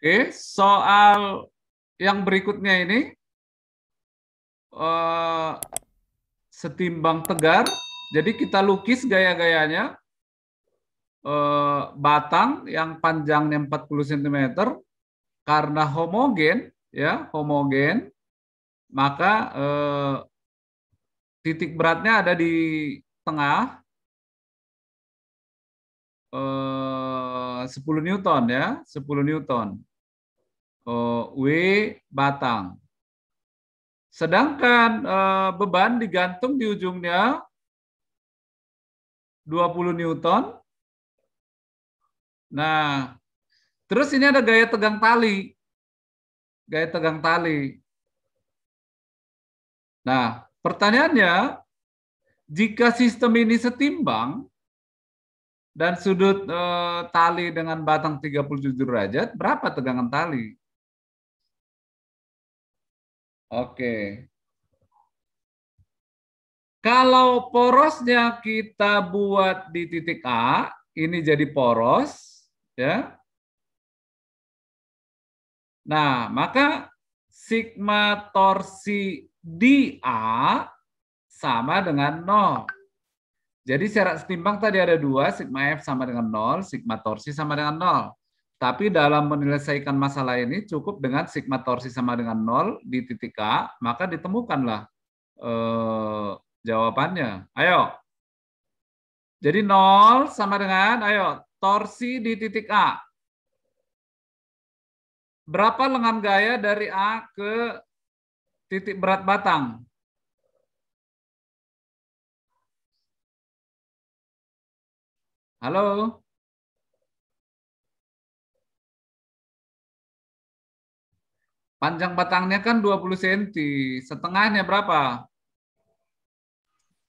Oke, soal yang berikutnya ini setimbang tegar. Jadi kita lukis gaya-gayanya. Batang yang panjangnya 40 cm karena homogen, ya, homogen, maka titik beratnya ada di tengah, 10 Newton, ya, 10 Newton. W batang. Sedangkan beban digantung di ujungnya 20 Newton. Nah, terus ini ada gaya tegang tali. Gaya tegang tali. Nah, pertanyaannya, jika sistem ini setimbang dan sudut tali dengan batang 37 derajat, berapa tegangan tali? Oke. Kalau porosnya kita buat di titik A, ini jadi poros, ya. Nah, maka sigma torsi di A sama dengan 0. Jadi syarat setimbang tadi ada 2, sigma F sama dengan 0, sigma torsi sama dengan 0. Tapi dalam menyelesaikan masalah ini cukup dengan sigma torsi sama dengan 0 di titik A, maka ditemukanlah jawabannya. Ayo. Jadi 0 sama dengan, ayo, torsi di titik A. Berapa lengan gaya dari A ke titik berat batang? Halo? Panjang batangnya kan 20 cm. Setengahnya berapa?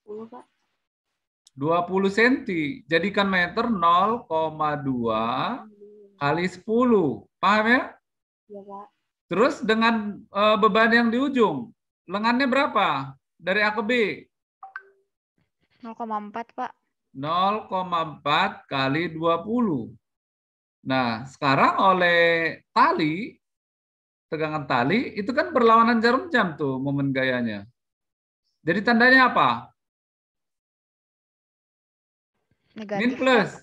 10, Pak. 20 cm. Jadikan meter 0,2 kali 10. Paham ya? Iya, Pak. Terus dengan beban yang di ujung, lengannya berapa? Dari A ke B? 0,4, Pak. 0,4 kali 20. Nah, sekarang oleh tali, tegangan tali, itu kan berlawanan jarum jam tuh momen gayanya. Jadi tandanya apa? Negatif, Min plus. Pak.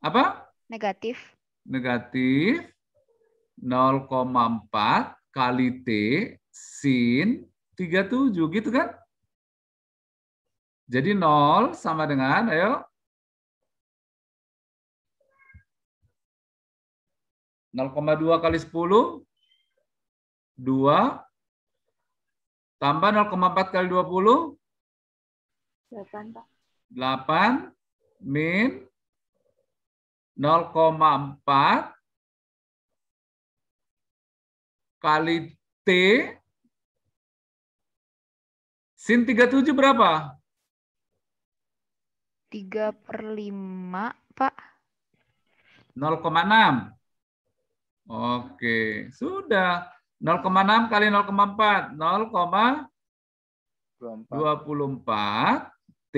Apa? Negatif. Negatif 0,4 kali T sin 37, gitu kan? Jadi 0 sama dengan, ayo, 0,2 kali 10, 2, tambah 0,4 kali 20, 8, Pak. 8, min 0,4 kali T sin 37 berapa? 3/5, Pak. 0,6. Oke, sudah. 0,6 kali 0,4, 0,24 T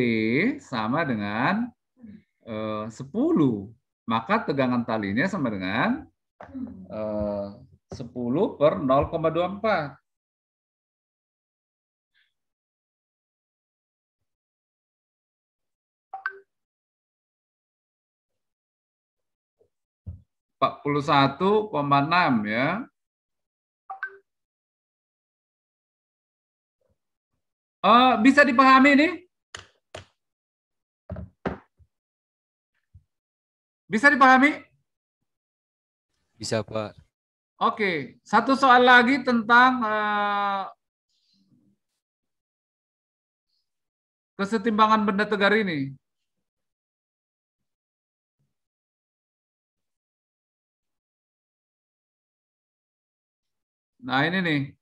sama dengan 10. Maka tegangan talinya sama dengan 10 per 0,24. ,41,6 ya. Bisa dipahami ini? Bisa dipahami? Bisa, Pak. Oke, satu soal lagi tentang kesetimbangan benda tegar ini. Nah, ini nih.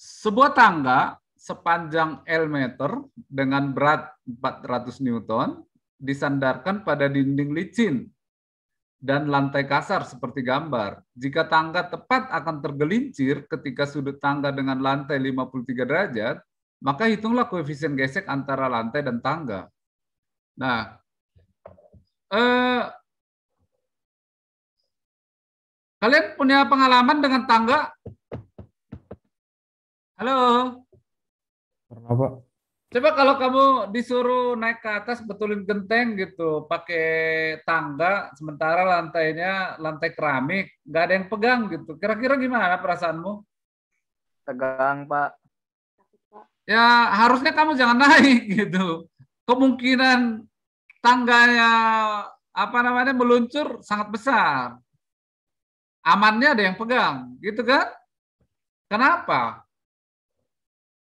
Sebuah tangga sepanjang L meter dengan berat 400 Newton disandarkan pada dinding licin dan lantai kasar seperti gambar. Jika tangga tepat akan tergelincir ketika sudut tangga dengan lantai 53 derajat, maka hitunglah koefisien gesek antara lantai dan tangga. Nah, kalian punya pengalaman dengan tangga? Halo? Pernah, Pak. Coba kalau kamu disuruh naik ke atas betulin genteng gitu, pakai tangga, sementara lantainya lantai keramik, nggak ada yang pegang gitu. Kira-kira gimana perasaanmu? Tegang, Pak. Ya harusnya kamu jangan naik gitu. Kemungkinan tangganya meluncur sangat besar. Amannya ada yang pegang, gitu kan? Kenapa?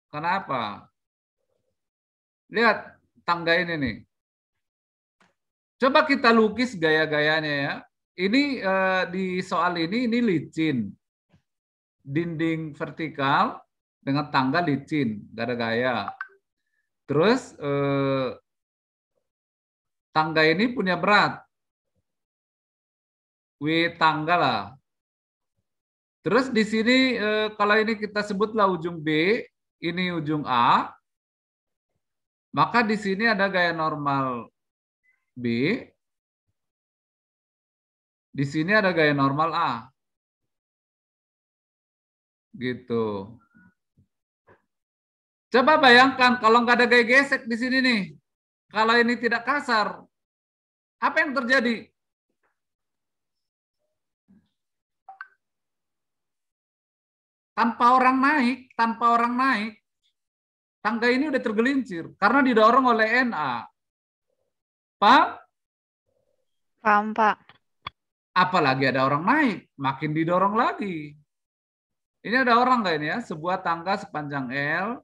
Kenapa? Lihat tangga ini nih. Coba kita lukis gaya-gayanya ya. Ini di soal ini licin. Dinding vertikal dengan tangga licin, gak ada gaya. Terus tangga ini punya berat. W tangga lah. Terus di sini kalau ini kita sebutlah ujung B, ini ujung A, maka di sini ada gaya normal B, di sini ada gaya normal A. Gitu. Coba bayangkan kalau nggak ada gaya gesek di sini nih, kalau ini tidak kasar, apa yang terjadi? Tanpa orang naik, tangga ini udah tergelincir karena didorong oleh NA. Paham? Paham, Pak. Apalagi ada orang naik, makin didorong lagi. Ini ada orang nggak ini ya? Sebuah tangga sepanjang L,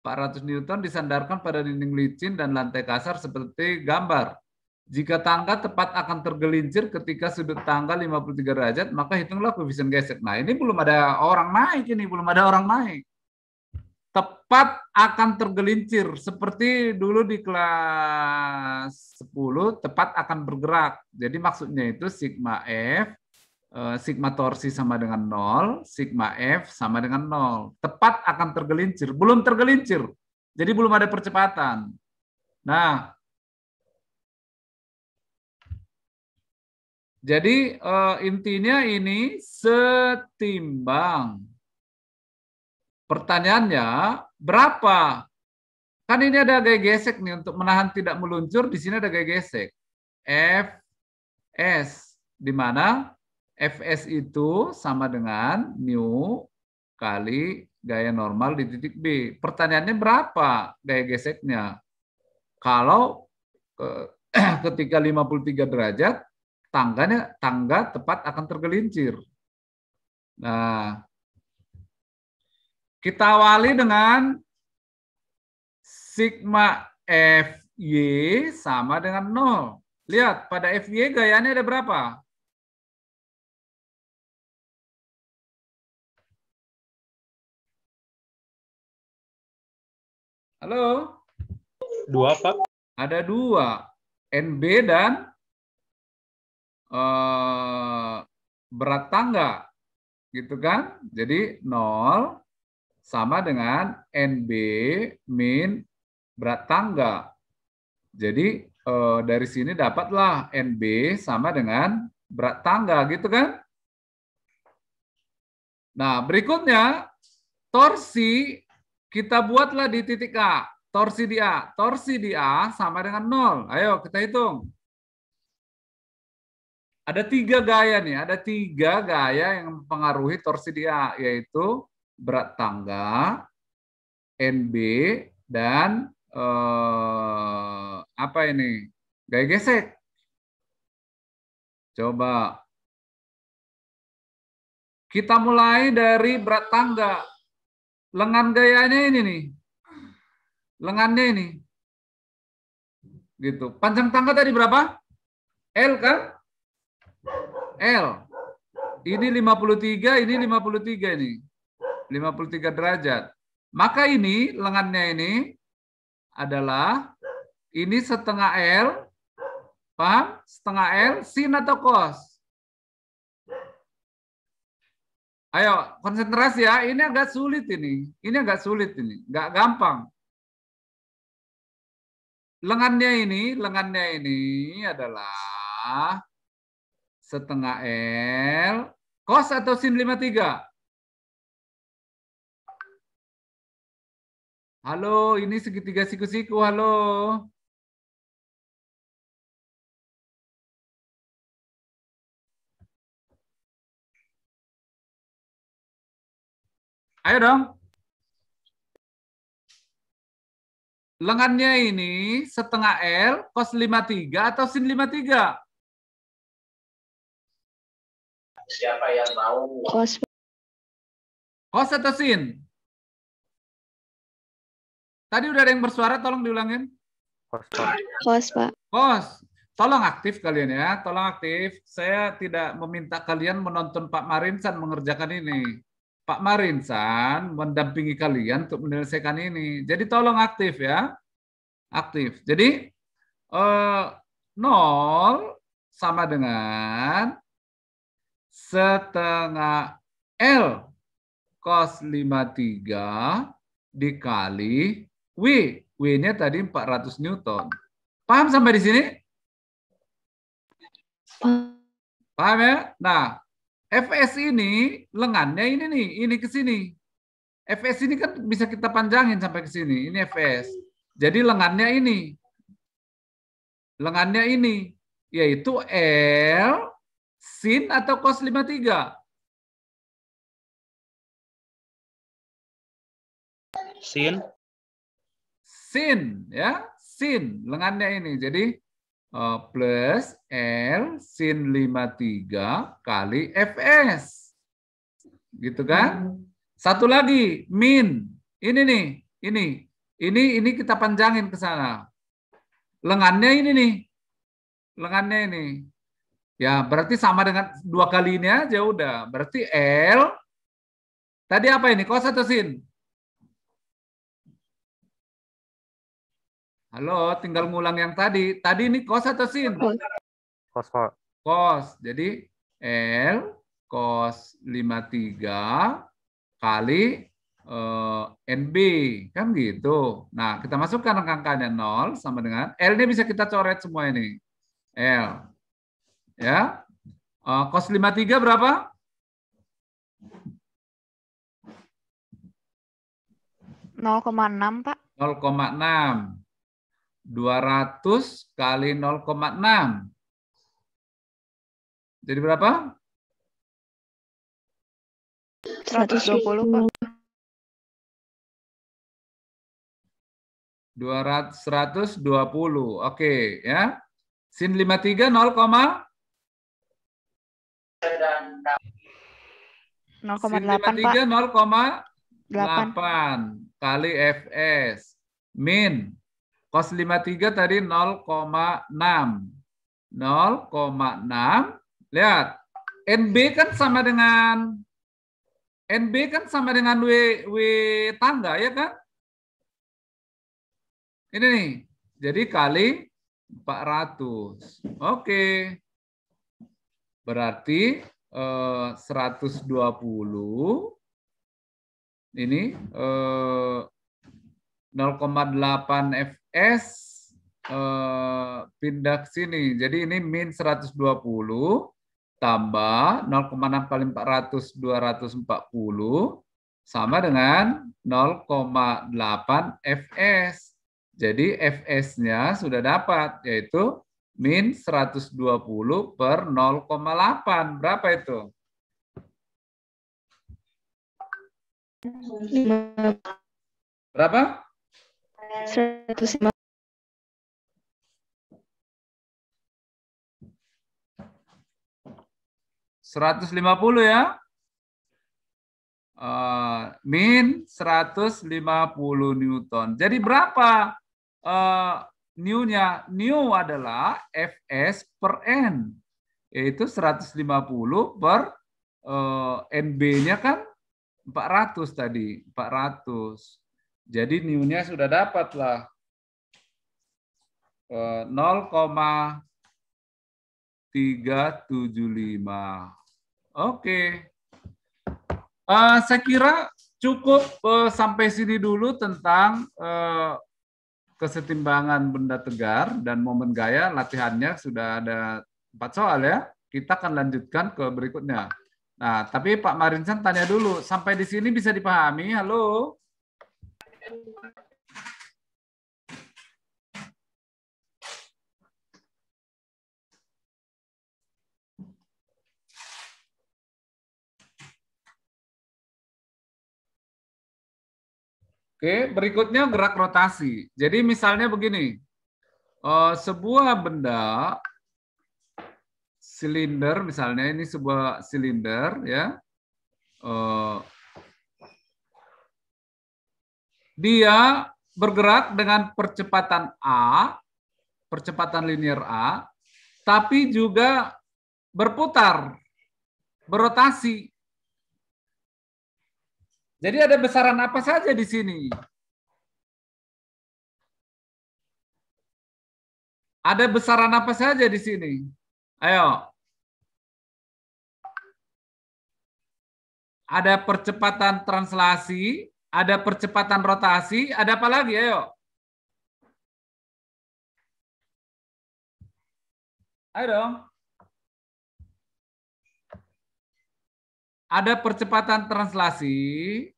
400 Newton disandarkan pada dinding licin dan lantai kasar seperti gambar. Jika tangga tepat akan tergelincir ketika sudut tangga 53 derajat, maka hitunglah koefisien gesek. Nah, ini belum ada orang naik ini, belum ada orang naik. Tepat akan tergelincir seperti dulu di kelas 10, tepat akan bergerak. Jadi maksudnya itu sigma F, sigma torsi sama dengan 0, sigma F sama dengan 0. Tepat akan tergelincir, belum tergelincir. Jadi belum ada percepatan. Nah, jadi intinya ini setimbang. Pertanyaannya, berapa? Kan ini ada gaya gesek nih untuk menahan tidak meluncur. Di sini ada gaya gesek. Fs, di mana Fs itu sama dengan mu kali gaya normal di titik B. Pertanyaannya berapa gaya geseknya? Kalau ketika 53 derajat, tangga tepat akan tergelincir. Nah, kita awali dengan sigma Fy sama dengan 0. Lihat, pada Fy gayanya ada berapa? Halo? 2, Pak. Ada 2. NB dan berat tangga. Gitu kan? Jadi 0 sama dengan NB min berat tangga. Jadi dari sini dapatlah NB sama dengan berat tangga, gitu kan? Nah, berikutnya torsi kita buatlah di titik A. Torsi di A. Torsi di A sama dengan 0. Ayo kita hitung. Ada 3 gaya nih. Ada 3 gaya yang mempengaruhi torsi di A, yaitu berat tangga, NB, dan apa ini? Gaya gesek. Coba. Kita mulai dari berat tangga. Lengan gayanya ini nih. Lengannya ini. Gitu. Panjang tangga tadi berapa? L kan? L. Ini 53, ini 53 ini. 53 derajat. Maka ini lengannya ini adalah ini setengah L. Paham? Setengah L sin atau cos? Ayo, konsentrasi ya. Ini agak sulit ini. Ini agak sulit ini. Nggak gampang. Lengannya ini adalah setengah L cos atau sin 53? Halo, ini segitiga siku-siku. Halo. Ayo dong. Lengannya ini setengah L cos 53 atau sin 53? Siapa yang mau? Kos. Cos atau sin? Tadi udah ada yang bersuara, tolong diulangin. Kos, Pak. Cos. Tolong aktif kalian ya, tolong aktif. Saya tidak meminta kalian menonton Pak Marinsan mengerjakan ini. Pak Marinsan mendampingi kalian untuk menyelesaikan ini. Jadi tolong aktif ya. Aktif. Jadi 0 sama dengan setengah L cos 53 dikali W. W-nya tadi 400 Newton. Paham sampai di sini? Paham ya? Nah, Fs ini lengannya ini nih, ini ke sini. Fs ini kan bisa kita panjangin sampai ke sini. Ini Fs. Jadi lengannya ini. Lengannya ini yaitu L sin atau cos 53? Sin. Sin ya, sin lengannya ini. Jadi plus L sin 53 kali Fs. Gitu kan? Satu lagi, min. Ini nih, ini kita panjangin ke sana. Lengannya ini nih. Lengannya ini. Ya, berarti sama dengan 2 kali ini aja udah. Berarti L tadi apa ini? Cos atau sin? Halo, tinggal ngulang yang tadi. Tadi ini cos atau sin? Kos, Pak. Cos. Jadi L cos 53 kali NB. Kan gitu. Nah, kita masukkan angka-angkanya 0 sama dengan L-nya bisa kita coret semua ini. L. Ya. Cos 53 berapa? 0,6, Pak. 0,6. 200 kali 0,6. Jadi berapa? 120, Pak. 120. Oke, ya. Sin 53 0, 0,8, Pak. 0,8 kali Fs min cos 53 tadi 0,6. 0,6. Lihat. NB kan sama dengan W tangga ya kan? Ini nih. Jadi kali 400. Oke. Berarti 120 ini 0,8 Fs pindah ke sini. Jadi ini min 120 tambah 0,6 kali 400 240 sama dengan 0,8 Fs. Jadi Fs-nya sudah dapat yaitu min 120 per 0,8. Berapa itu? 5. Berapa? 150. 150 ya. Min 150 Newton. Jadi berapa new-nya? New adalah Fs per N. Yaitu 150 per NB-nya kan 400 tadi. 400. Jadi new-nya sudah dapat lah. 0,375. Oke. Saya kira cukup sampai sini dulu tentang kesetimbangan benda tegar dan momen gaya. Latihannya sudah ada 4 soal ya. Kita akan lanjutkan ke berikutnya. Nah, tapi Pak Marinsan tanya dulu, sampai di sini bisa dipahami? Halo? Oke, berikutnya gerak rotasi. Jadi misalnya begini, sebuah benda silinder, misalnya ini sebuah silinder ya, dia bergerak dengan percepatan A, percepatan linear A, tapi juga berputar, berotasi. Jadi ada besaran apa saja di sini? Ada besaran apa saja di sini? Ayo. Ada percepatan translasi, ada percepatan rotasi, ada apa lagi? Ayo. Ayo dong. Ada percepatan translasi,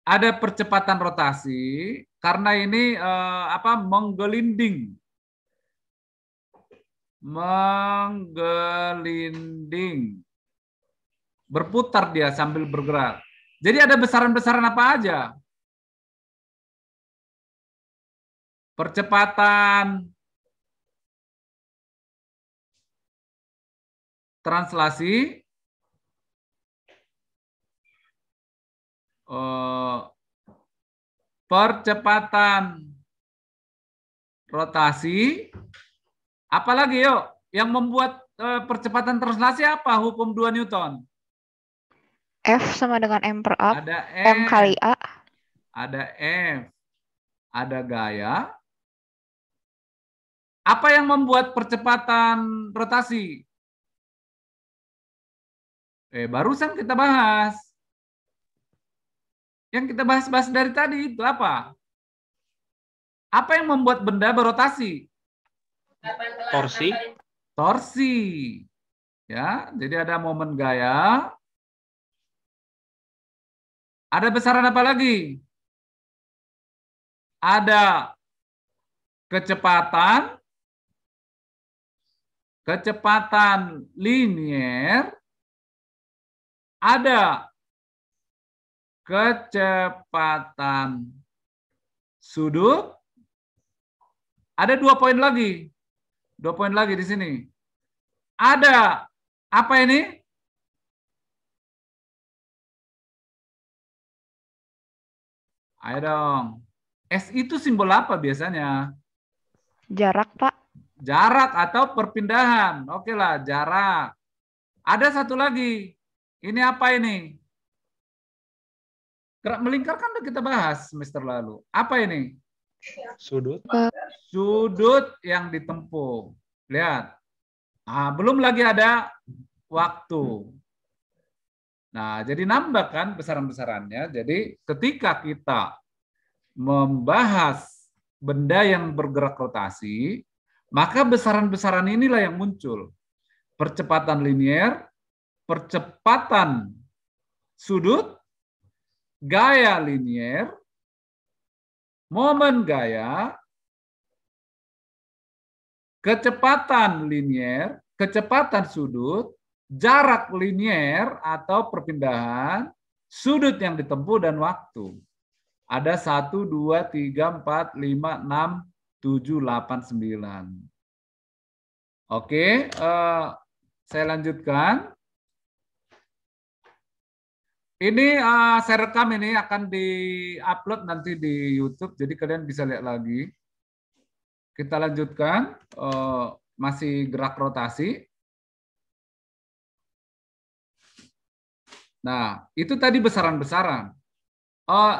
ada percepatan rotasi, karena ini menggelinding. Menggelinding. Berputar dia sambil bergerak. Jadi ada besaran-besaran apa aja? Percepatan translasi, percepatan rotasi, apalagi yuk yang membuat percepatan translasi apa? Hukum 2 Newton. F sama dengan M per A. Ada M kali A. Ada F. Ada gaya. Apa yang membuat percepatan rotasi? Barusan kita bahas. Yang kita bahas dari tadi itu apa? Apa yang membuat benda berotasi? Torsi. Torsi. Ya, jadi ada momen gaya. Ada besaran apa lagi? Ada kecepatan, kecepatan linear, ada kecepatan sudut, ada 2 poin lagi. 2 poin lagi di sini. Ada apa ini? Ayo dong. S itu simbol apa biasanya? Jarak, Pak. Jarak atau perpindahan. Oke lah, jarak. Ada satu lagi. Ini apa ini? Gerak melingkar kan udah kita bahas semester lalu. Apa ini? Sudut. Sudut yang ditempuh. Lihat. Nah, belum lagi ada waktu. Nah, jadi nambah kan besaran-besarannya. Jadi ketika kita membahas benda yang bergerak rotasi, maka besaran-besaran inilah yang muncul. Percepatan linear, percepatan sudut, gaya linear, momen gaya, kecepatan linear, kecepatan sudut, jarak linear atau perpindahan, sudut yang ditempuh, dan waktu. Ada 1, 2, 3, 4, 5, 6, 7, 8, 9. Oke, saya lanjutkan. Ini saya rekam, ini akan di-upload nanti di YouTube, jadi kalian bisa lihat lagi. Kita lanjutkan, masih gerak rotasi. Nah, itu tadi besaran-besaran.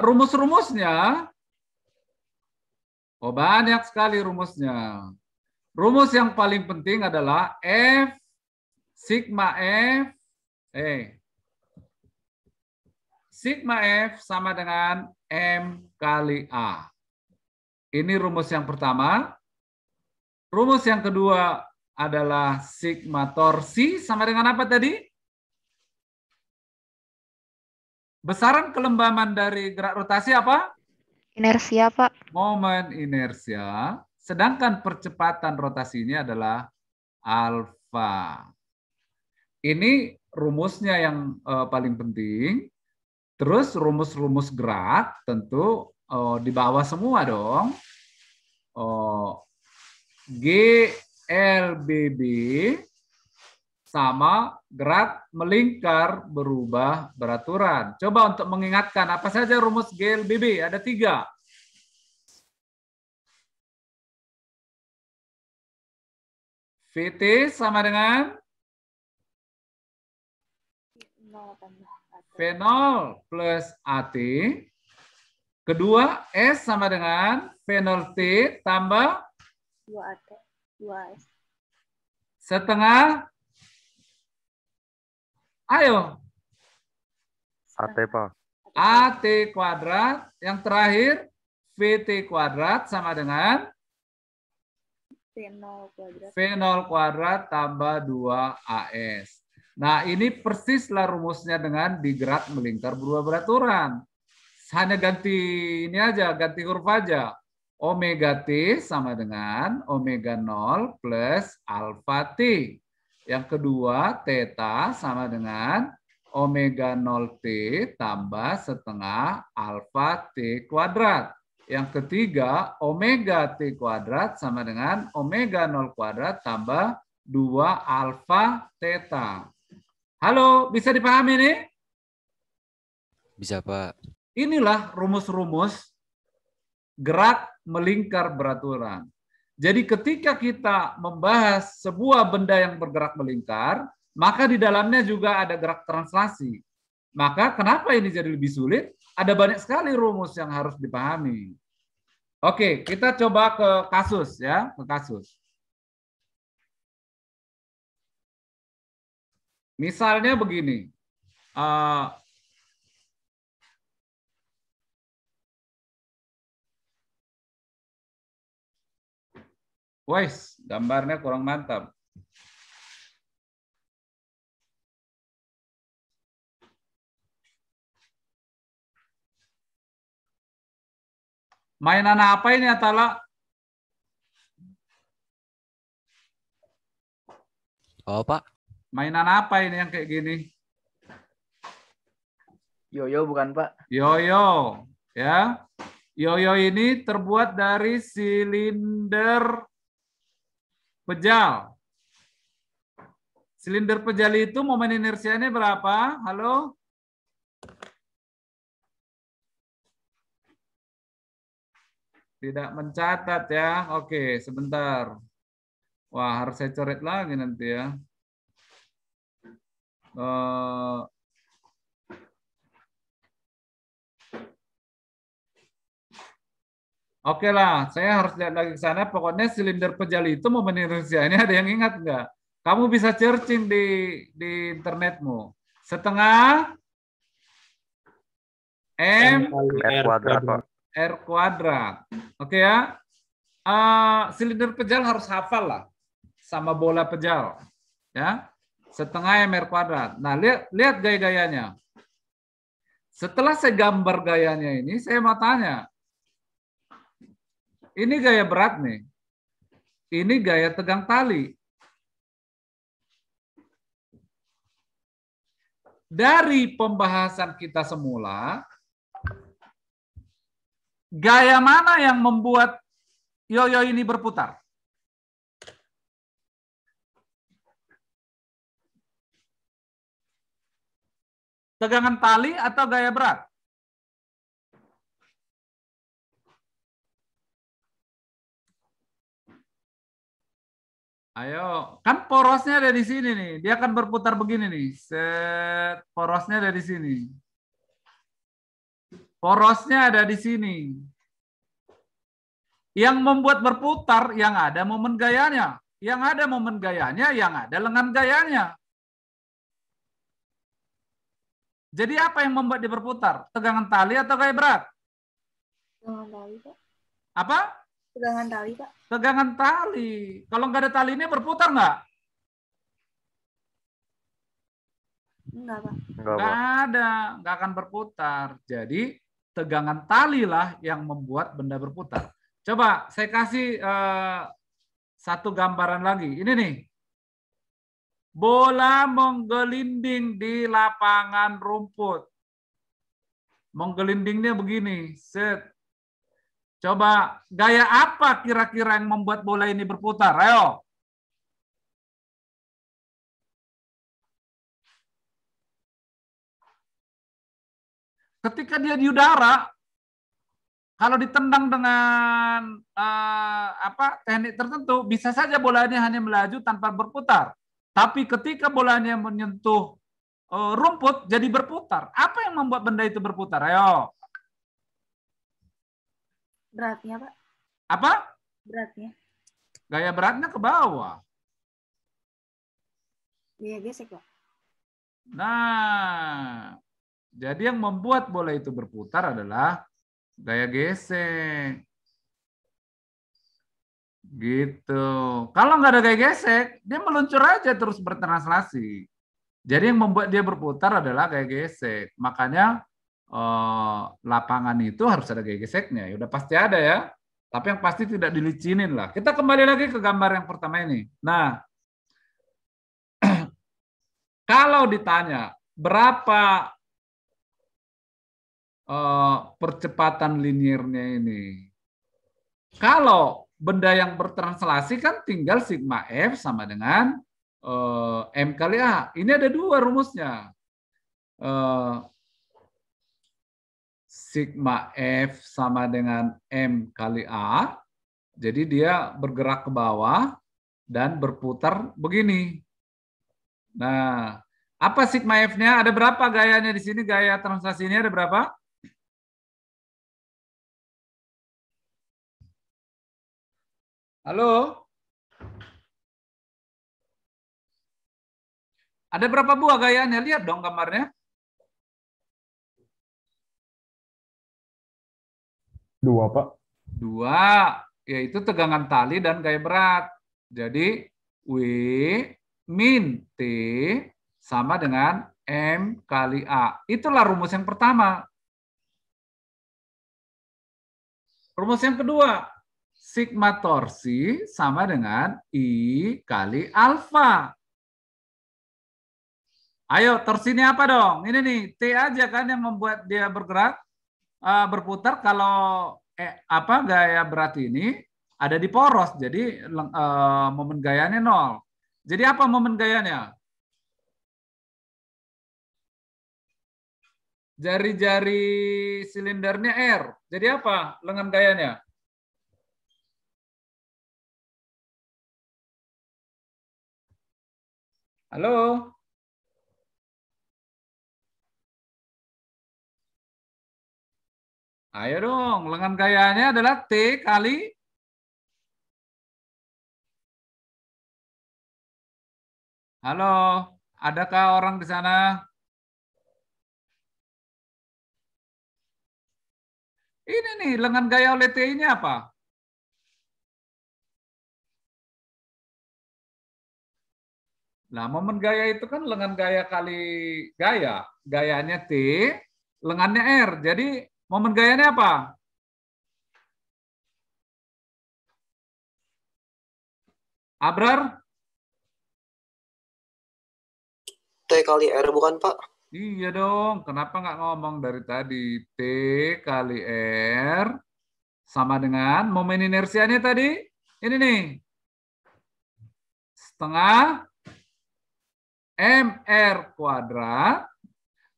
Rumus-rumusnya, banyak sekali rumusnya. Rumus yang paling penting adalah F, sigma F, sigma F sama dengan M kali A. Ini rumus yang pertama. Rumus yang kedua adalah sigma torsi sama dengan apa tadi? Besaran kelembaban dari gerak rotasi apa? Inersia, Pak. Momen inersia. Sedangkan percepatan rotasi ini adalah alfa. Ini rumusnya yang paling penting. Terus rumus-rumus gerak tentu di bawah semua dong. GLBB sama gerak melingkar berubah beraturan. Coba untuk mengingatkan apa saja rumus GLBB? Ada 3. VT sama dengan V0 plus AT. Kedua, S sama dengan V0T tambah 2AT, 2S. Setengah. Ayo. AT, Pak. AT kuadrat. Yang terakhir, VT kuadrat sama dengan V0 kuadrat. V0 kuadrat tambah 2AS. Nah, ini persislah rumusnya dengan digerak melingkar berubah beraturan. Hanya ganti ini aja, ganti huruf aja. Omega T sama dengan omega 0 plus alfa T. Yang kedua, theta sama dengan omega 0 T tambah setengah alfa T kuadrat. Yang ketiga, omega T kuadrat sama dengan omega 0 kuadrat tambah 2 alfa theta. Halo, bisa dipahami nih? Bisa, Pak. Inilah rumus-rumus gerak melingkar beraturan. Jadi ketika kita membahas sebuah benda yang bergerak melingkar, maka di dalamnya juga ada gerak translasi. Maka kenapa ini jadi lebih sulit? Ada banyak sekali rumus yang harus dipahami. Oke, kita coba ke kasus ya, ke kasus. Misalnya begini. Wes, gambarnya kurang mantap. Mainan apa ini, Atala? Oh, Pak. Mainan apa ini yang kayak gini? Yoyo bukan, Pak? Yoyo, ya. Yoyo ini terbuat dari silinder pejal. Silinder pejal itu momen inersianya berapa? Halo? Tidak mencatat ya. Oke, sebentar. Wah, harus saya coret lagi nanti ya. Oke lah, saya harus lihat lagi ke sana. Pokoknya silinder pejal itu momen inersianya ada yang ingat nggak? Kamu bisa searching di internetmu. Setengah M R kuadrat, Pak. R kuadrat. Oke ya. Silinder pejal harus hafal lah. Sama bola pejal. Ya. Setengah M R kuadrat. Nah, lihat gaya-gayanya. Setelah saya gambar gayanya ini, saya mau tanya. Ini gaya berat nih. Ini gaya tegang tali. Dari pembahasan kita semula, gaya mana yang membuat yoyo ini berputar? Tegangan tali atau gaya berat? Ayo, kan porosnya ada di sini nih. Dia akan berputar begini nih. Set, porosnya ada di sini. Porosnya ada di sini. Yang membuat berputar, yang ada momen gayanya. Yang ada momen gayanya, yang ada lengan gayanya. Jadi apa yang membuat dia berputar? Tegangan tali atau gaya berat? Tegangan tali, Pak. Apa? Tegangan tali, Pak. Tegangan tali. Kalau nggak ada talinya berputar nggak? Enggak, Pak. Enggak, Nggak Pak. ada, nggak akan berputar. Jadi tegangan tali lah yang membuat benda berputar. Coba saya kasih satu gambaran lagi. Ini nih. Bola menggelinding di lapangan rumput. Menggelindingnya begini. Set. Coba gaya apa kira-kira yang membuat bola ini berputar? Ayo. Ketika dia di udara, kalau ditendang dengan teknik tertentu, bisa saja bolanya hanya melaju tanpa berputar. Tapi ketika bolanya menyentuh rumput, jadi berputar. Apa yang membuat benda itu berputar? Ayo. Beratnya, Pak. Apa? Beratnya. Gaya beratnya ke bawah. Iya, gesek, Pak. Nah, jadi yang membuat bola itu berputar adalah gaya gesek. Gitu. Kalau nggak ada gaya gesek, dia meluncur aja terus bertranslasi. Jadi yang membuat dia berputar adalah gaya gesek. Makanya lapangan itu harus ada gaya geseknya. Ya udah pasti ada ya. Tapi yang pasti tidak dilicinin lah. Kita kembali lagi ke gambar yang pertama ini. Nah, kalau ditanya berapa percepatan liniernya ini, kalau benda yang bertranslasi kan tinggal sigma F sama dengan M kali A. Ini ada dua rumusnya. Sigma F sama dengan M kali A. Jadi dia bergerak ke bawah dan berputar begini. Nah, apa sigma F-nya? Ada berapa gayanya di sini? Gaya translasi ini ada berapa? Halo? Ada berapa buah gayanya? Lihat dong gambarnya. 2, Pak. 2, yaitu tegangan tali dan gaya berat. Jadi, W min T sama dengan M kali A. Itulah rumus yang pertama. Rumus yang kedua, sigma torsi sama dengan I kali alfa. Ayo, torsinya apa dong? Ini nih, T aja kan yang membuat dia bergerak, berputar. Kalau gaya berat ini ada di poros, jadi momen gayanya 0. Jadi apa momen gayanya? Jari-jari silindernya R. Jadi apa lengan gayanya? Halo? Ayo dong, lengan gayanya adalah T kali Halo, adakah orang di sana? Ini nih, lengan gaya oleh T ini apa? Nah, momen gaya itu kan lengan gaya kali gaya. Gayanya T, lengannya R. Jadi, momen gayanya apa? Abrar? T kali R bukan, Pak? Iya dong, kenapa nggak ngomong dari tadi? T kali R sama dengan momen inersianya tadi, ini nih. Setengah MR kuadrat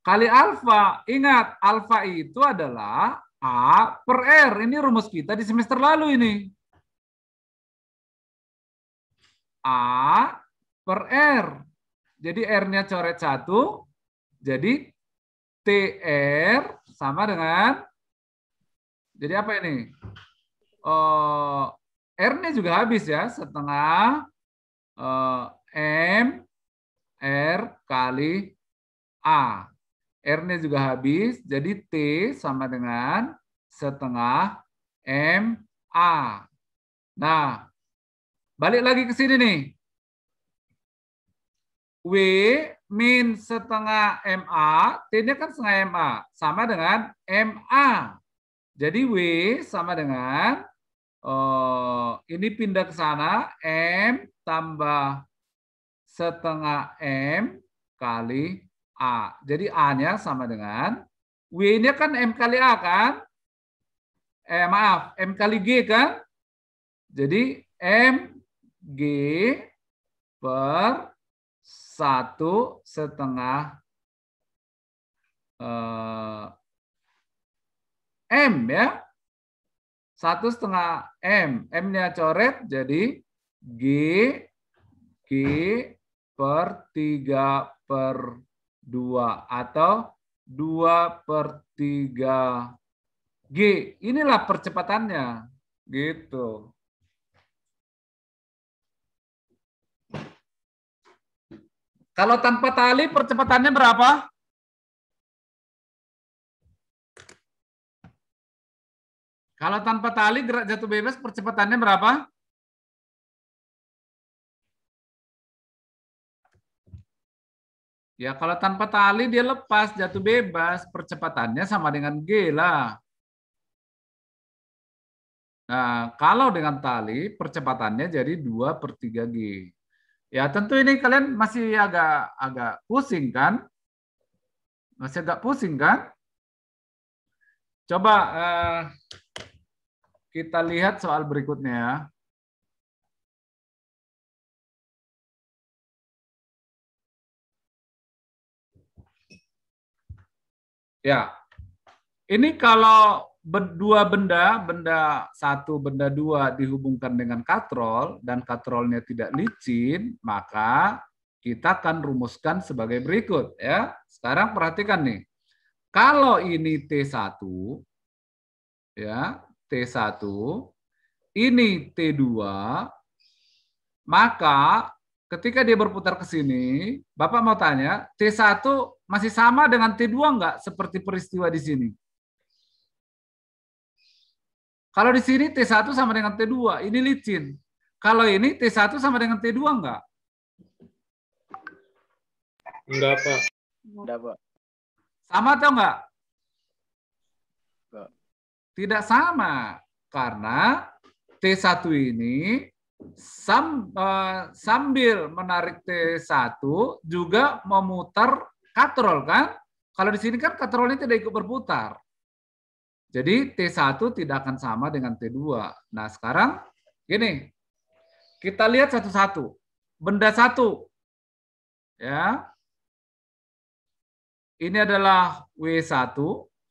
kali alfa. Ingat, alfa itu adalah A per R. Ini rumus kita di semester lalu ini. A per R. Jadi R-nya coret 1. Jadi TR sama dengan, jadi apa ini? R-nya juga habis ya, setengah M R kali A. R-nya juga habis, jadi T sama dengan setengah MA. Nah, balik lagi ke sini nih. W min setengah MA, T-nya kan setengah MA, sama dengan MA. Jadi W sama dengan, ini pindah ke sana, M tambah setengah M kali A. Jadi A-nya sama dengan, W-nya kan M kali A kan? Maaf, M kali G kan? Jadi M G per 1,5 M ya. 1,5 M. M-nya coret jadi G per 3/2 atau 2/3 G. Inilah percepatannya. Gitu. Kalau tanpa tali percepatannya berapa? Kalau tanpa tali gerak jatuh bebas percepatannya berapa? Ya kalau tanpa tali dia lepas jatuh bebas, percepatannya sama dengan G lah. Nah kalau dengan tali percepatannya jadi 2/3 G. Ya tentu ini kalian masih agak pusing kan? Masih agak pusing kan? Coba kita lihat soal berikutnya. Ya, ini kalau dua benda satu, benda dua dihubungkan dengan katrol dan katrolnya tidak licin, maka kita akan rumuskan sebagai berikut ya. Sekarang perhatikan nih. Kalau ini T1 ya, T1, ini T2, maka ketika dia berputar ke sini, Bapak mau tanya, T1 masih sama dengan T2 enggak seperti peristiwa di sini? Kalau di sini T1 sama dengan T2, ini licin. Kalau ini T1 sama dengan T2 enggak? Enggak, Pak. Enggak, Pak. Sama atau enggak? Enggak. Tidak sama. Karena T1 ini sambil menarik T1 juga memutar katrol kan? Kalau di sini kan katrolnya tidak ikut berputar. Jadi T1 tidak akan sama dengan T2. Nah sekarang gini, kita lihat satu-satu. Benda satu, ya, ini adalah W1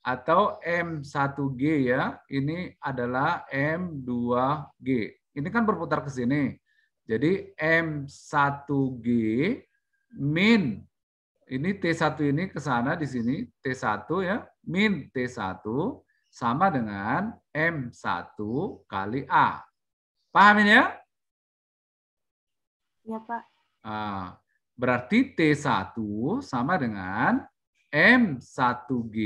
atau M1G ya. Ini adalah M2G. Ini kan berputar ke sini. Jadi M1G min, ini T1 ini ke sana di sini, T1 ya, min T1 sama dengan M1 kali A. Paham ini ya? Iya, Pak. Nah, berarti T1 sama dengan M1G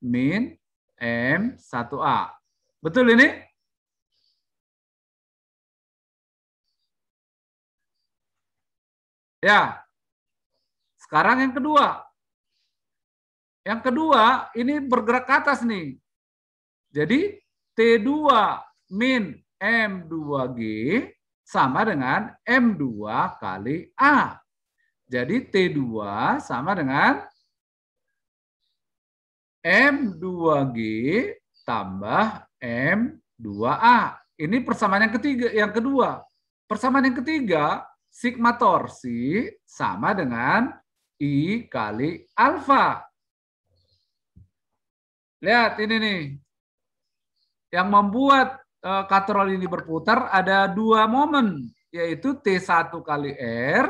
min M1A. Betul ini? Ya. Sekarang yang kedua. Yang kedua, ini bergerak ke atas nih. Jadi T2 min M2G sama dengan M2 kali A. Jadi T2 sama dengan M2G tambah M2A. Ini persamaan yang ketiga, yang kedua. Persamaan yang ketiga, sigma torsi sama dengan I kali alfa. Lihat ini nih. Yang membuat katrol ini berputar ada dua momen, yaitu T1 kali R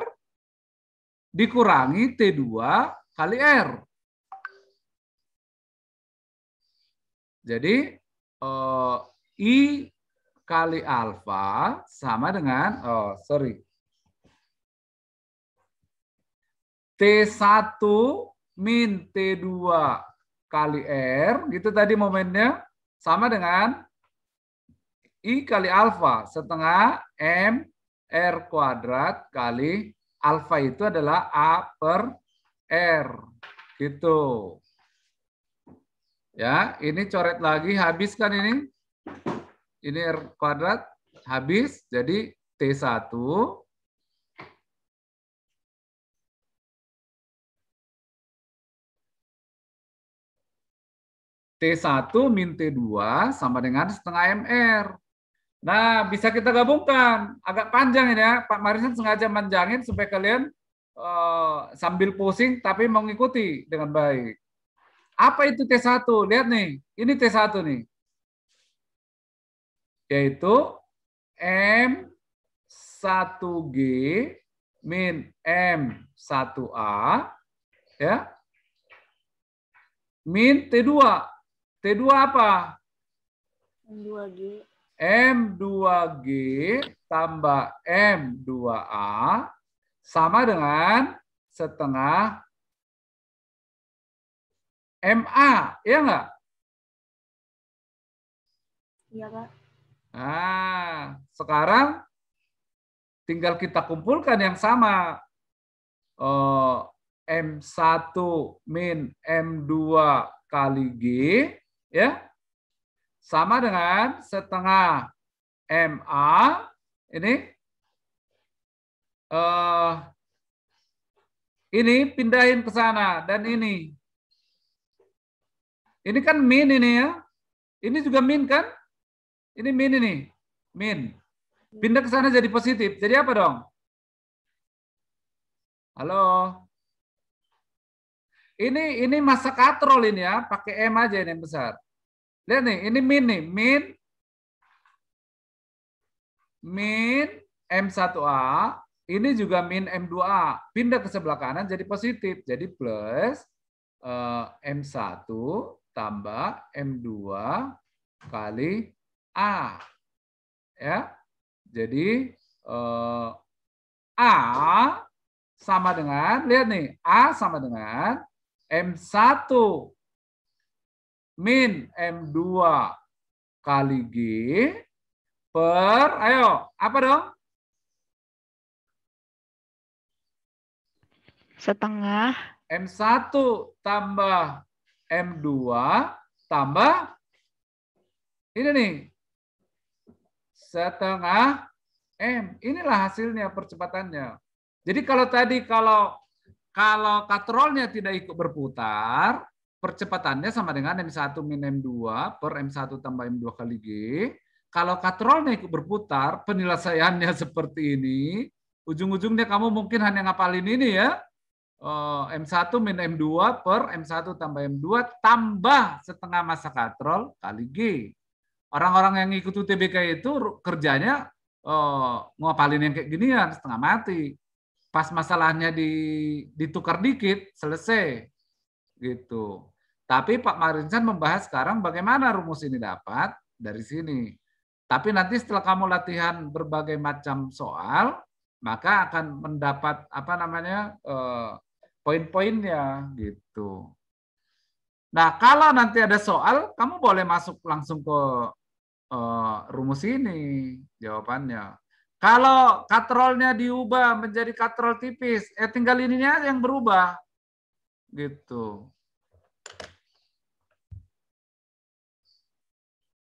dikurangi T2 kali R. Jadi I kali alfa sama dengan, T1 min T2 kali R, gitu tadi momennya, sama dengan I kali alfa, setengah M R kuadrat kali alfa itu adalah A per R. Gitu. Ya, ini coret lagi, habis kan ini? Ini R kuadrat, habis, jadi T1 T1 min T2 sama dengan setengah MR. Nah, bisa kita gabungkan. Agak panjang ini ya. Pak Marisan sengaja manjangin supaya kalian sambil pusing tapi mengikuti dengan baik. Apa itu T1? Lihat nih. Ini T1 nih. Yaitu M1G min M1A ya. Min T2. T2 apa? M2G. M2G tambah M2A sama dengan setengah MA, ya enggak? Iya, Pak. Nah, sekarang tinggal kita kumpulkan yang sama. M1 min M2 kali G, ya, sama dengan setengah MA, ini pindahin ke sana, dan ini kan min ini ya, ini juga min kan, ini min ini, min, pindah ke sana jadi positif, jadi apa dong? Halo? Ini masa katrol ini ya, pakai M aja ini yang besar. Lihat nih, ini min nih, min M1A, ini juga min M2A. Pindah ke sebelah kanan jadi positif, jadi plus M1 tambah M2 kali A. Ya. Jadi A sama dengan, lihat nih, A sama dengan M1 min M2 kali G per, ayo, apa dong? Setengah. M1 tambah M2 tambah, ini nih, setengah M. Inilah hasilnya percepatannya. Jadi kalau tadi, kalau katrolnya tidak ikut berputar, percepatannya sama dengan M1 min M2 per M1 tambah M2 kali G. Kalau katrolnya ikut berputar, penyelesaiannya seperti ini, ujung-ujungnya kamu mungkin hanya ngapalin ini ya, M1 min M2 per M1 tambah M2 tambah setengah massa katrol kali G. Orang-orang yang ikut UTBK itu kerjanya ngapalin yang kayak ginian, setengah mati. Pas masalahnya ditukar dikit, selesai. Gitu. Tapi Pak Marisan membahas sekarang bagaimana rumus ini dapat dari sini. Tapi nanti setelah kamu latihan berbagai macam soal, maka akan mendapat poin-poinnya gitu. Nah, kalau nanti ada soal, kamu boleh masuk langsung ke rumus ini jawabannya. Kalau katrolnya diubah menjadi katrol tipis, tinggal ininya aja yang berubah. Gitu.